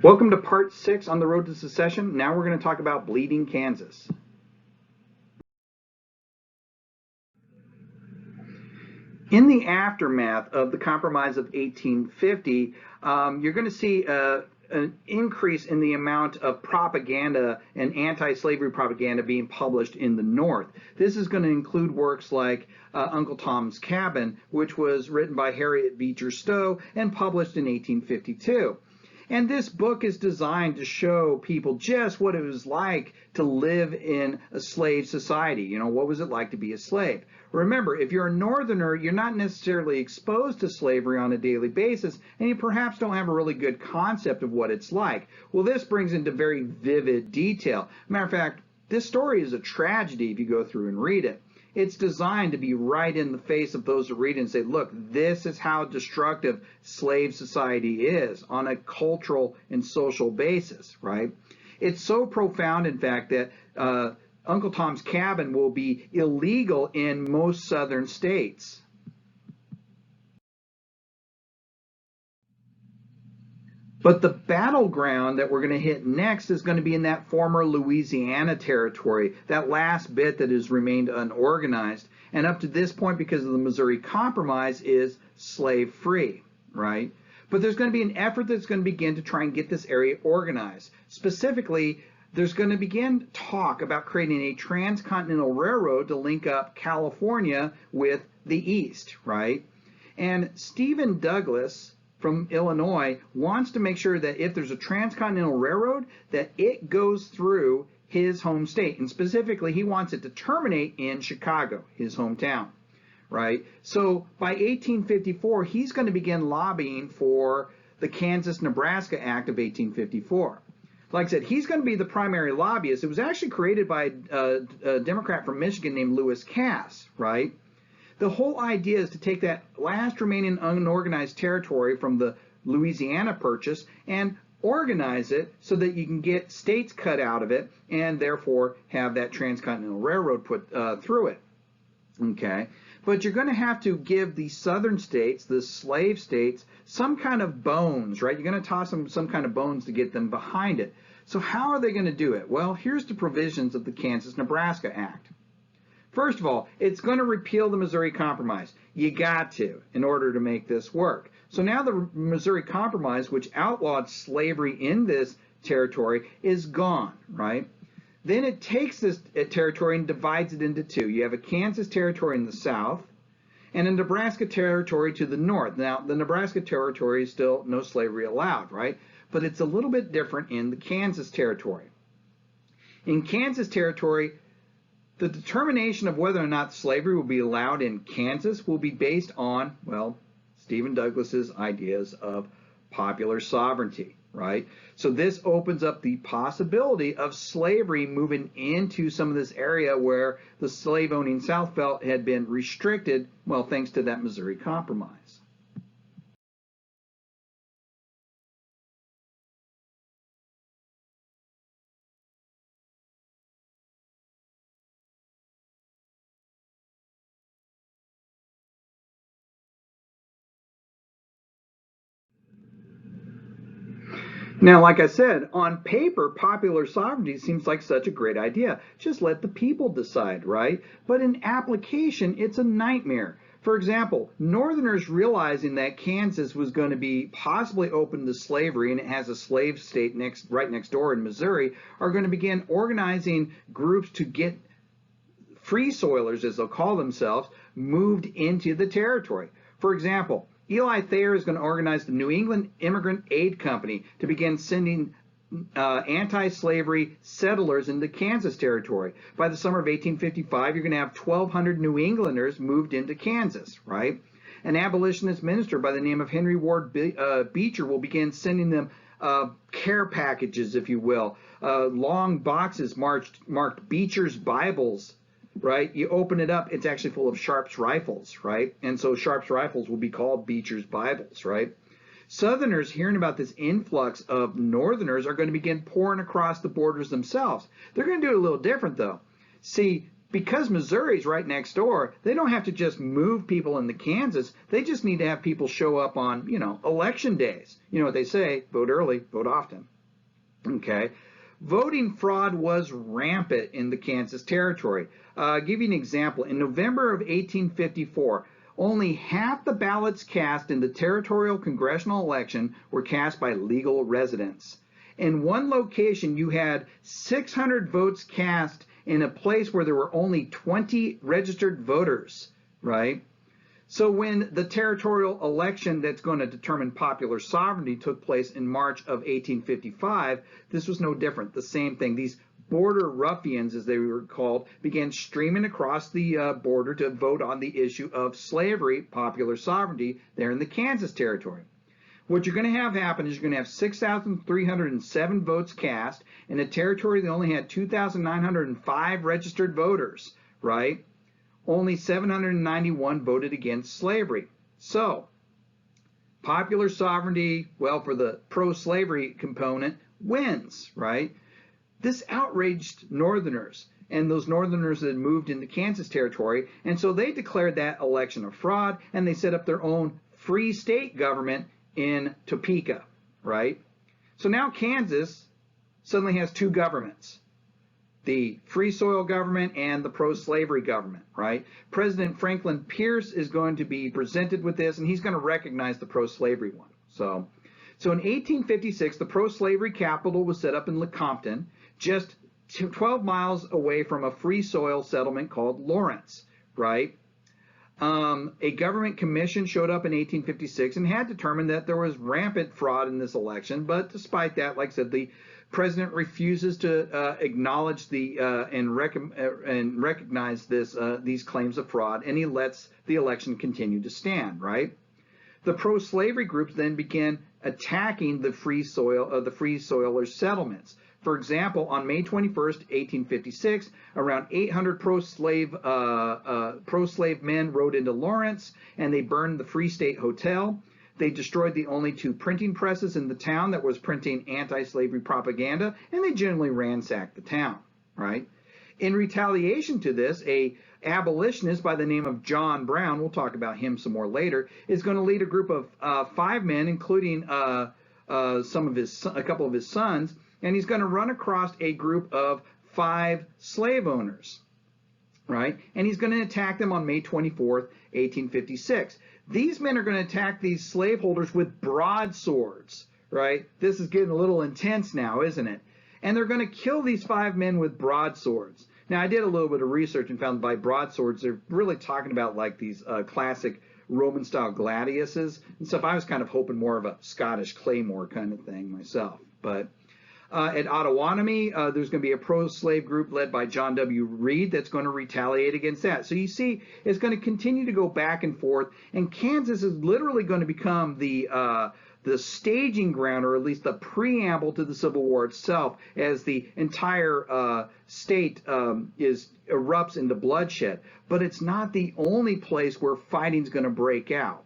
Welcome to part 6 on the road to secession. Now we're going to talk about bleeding Kansas. In the aftermath of the Compromise of 1850, you're going to see an increase in the amount of propaganda and anti-slavery propaganda being published in the North. This is going to include works like Uncle Tom's Cabin, which was written by Harriet Beecher Stowe and published in 1852. And this book is designed to show people just what it was like to live in a slave society. You know, what was it like to be a slave? Remember, if you're a Northerner, you're not necessarily exposed to slavery on a daily basis, and you perhaps don't have a really good concept of what it's like. Well, this brings into very vivid detail. Matter of fact, this story is a tragedy if you go through and read it. It's designed to be right in the face of those who read it and say, look, this is how destructive slave society is on a cultural and social basis, right? It's so profound, in fact, that Uncle Tom's Cabin will be illegal in most southern states. But the battleground that we're going to hit next is going to be in that former Louisiana territory, that last bit that has remained unorganized. And up to this point, because of the Missouri Compromise, is slave-free, right? But there's going to be an effort that's going to begin to try and get this area organized. Specifically, there's going to begin talk about creating a transcontinental railroad to link up California with the East, right? And Stephen Douglas from Illinois wants to make sure that if there's a transcontinental railroad, that it goes through his home state. And specifically, he wants it to terminate in Chicago, his hometown, right? So by 1854, he's going to begin lobbying for the Kansas-Nebraska Act of 1854. Like I said, he's going to be the primary lobbyist. It was actually created by a Democrat from Michigan named Lewis Cass, right? The whole idea is to take that last remaining unorganized territory from the Louisiana Purchase and organize it so that you can get states cut out of it and therefore have that transcontinental railroad put through it. Okay, but you're going to have to give the southern states, the slave states, some kind of bones, right? You're going to toss them some kind of bones to get them behind it. So how are they going to do it? Well, here's the provisions of the Kansas-Nebraska Act. First of all, it's going to repeal the Missouri Compromise. You got to, in order to make this work. So now the Missouri Compromise, which outlawed slavery in this territory, is gone, right? Then it takes this territory and divides it into two. You have a Kansas territory in the south and a Nebraska territory to the north. Now, the Nebraska territory is still no slavery allowed, right? But it's a little bit different in the Kansas territory. In Kansas territory, the determination of whether or not slavery will be allowed in Kansas will be based on, well, Stephen Douglas's ideas of popular sovereignty, right? So this opens up the possibility of slavery moving into some of this area where the slave-owning South felt had been restricted, well, thanks to that Missouri Compromise. Now, like I said, on paper, popular sovereignty seems like such a great idea. Just let the people decide, right? But in application, it's a nightmare. For example, Northerners realizing that Kansas was going to be possibly open to slavery, and it has a slave state right next door in Missouri, are going to begin organizing groups to get free soilers, as they'll call themselves, moved into the territory. For example, Eli Thayer is going to organize the New England Immigrant Aid Company to begin sending anti-slavery settlers into Kansas territory. By the summer of 1855, you're going to have 1,200 New Englanders moved into Kansas, right? An abolitionist minister by the name of Henry Ward Beecher will begin sending them care packages, if you will, long boxes marked Beecher's Bibles, right? You open it up, it's actually full of Sharp's rifles, right? And so Sharp's rifles will be called Beecher's Bibles, right? Southerners hearing about this influx of Northerners are going to begin pouring across the borders themselves. They're going to do it a little different, though. See, because Missouri's right next door, they don't have to just move people into Kansas. They just need to have people show up on, election days. You know what they say, vote early, vote often. Okay. Voting fraud was rampant in the Kansas Territory. I'll give you an example. In November of 1854, only half the ballots cast in the territorial congressional election were cast by legal residents. In one location, you had 600 votes cast in a place where there were only 20 registered voters, right? So when the territorial election that's going to determine popular sovereignty took place in March of 1855, this was no different. The same thing. These border ruffians, as they were called, began streaming across the border to vote on the issue of slavery, popular sovereignty, there in the Kansas Territory. What you're going to have happen is you're going to have 6,307 votes cast in a territory that only had 2,905 registered voters, right? Only 791 voted against slavery. So, popular sovereignty, well, for the pro-slavery component, wins, right? This outraged Northerners, and those Northerners that had moved into Kansas Territory, and so they declared that election a fraud, and they set up their own free state government in Topeka, right? So now Kansas suddenly has two governments, the free soil government and the pro-slavery government, right? President Franklin Pierce is going to be presented with this, and he's going to recognize the pro-slavery one. So in 1856, the pro-slavery capital was set up in Lecompton, just 12 miles away from a free soil settlement called Lawrence, right? A government commission showed up in 1856 and had determined that there was rampant fraud in this election, but despite that, like I said, the president refuses to acknowledge and recognize these claims of fraud, and he lets the election continue to stand, right? The pro-slavery groups then began attacking the free soilers settlements. For example, on May 21st, 1856, around 800 pro-slave men rode into Lawrence, and they burned the Free State Hotel. They destroyed the only two printing presses in the town that was printing anti-slavery propaganda, and they generally ransacked the town, right? In retaliation to this, a abolitionist by the name of John Brown, we'll talk about him some more later, is going to lead a group of 5 men, including a couple of his sons, and he's going to run across a group of 5 slave owners, right? And he's going to attack them on May 24th, 1856. These men are going to attack these slaveholders with broadswords, right? This is getting a little intense now, isn't it? And they're going to kill these 5 men with broadswords. Now, I did a little bit of research and found by broadswords, they're really talking about like these classic Roman-style gladiuses and stuff. I was kind of hoping more of a Scottish claymore kind of thing myself, but at Ottawanamie, there's going to be a pro-slave group led by John W. Reed that's going to retaliate against that. So you see, it's going to continue to go back and forth, and Kansas is literally going to become the staging ground, or at least the preamble to the Civil War itself, as the entire state erupts into bloodshed. But it's not the only place where fighting's going to break out.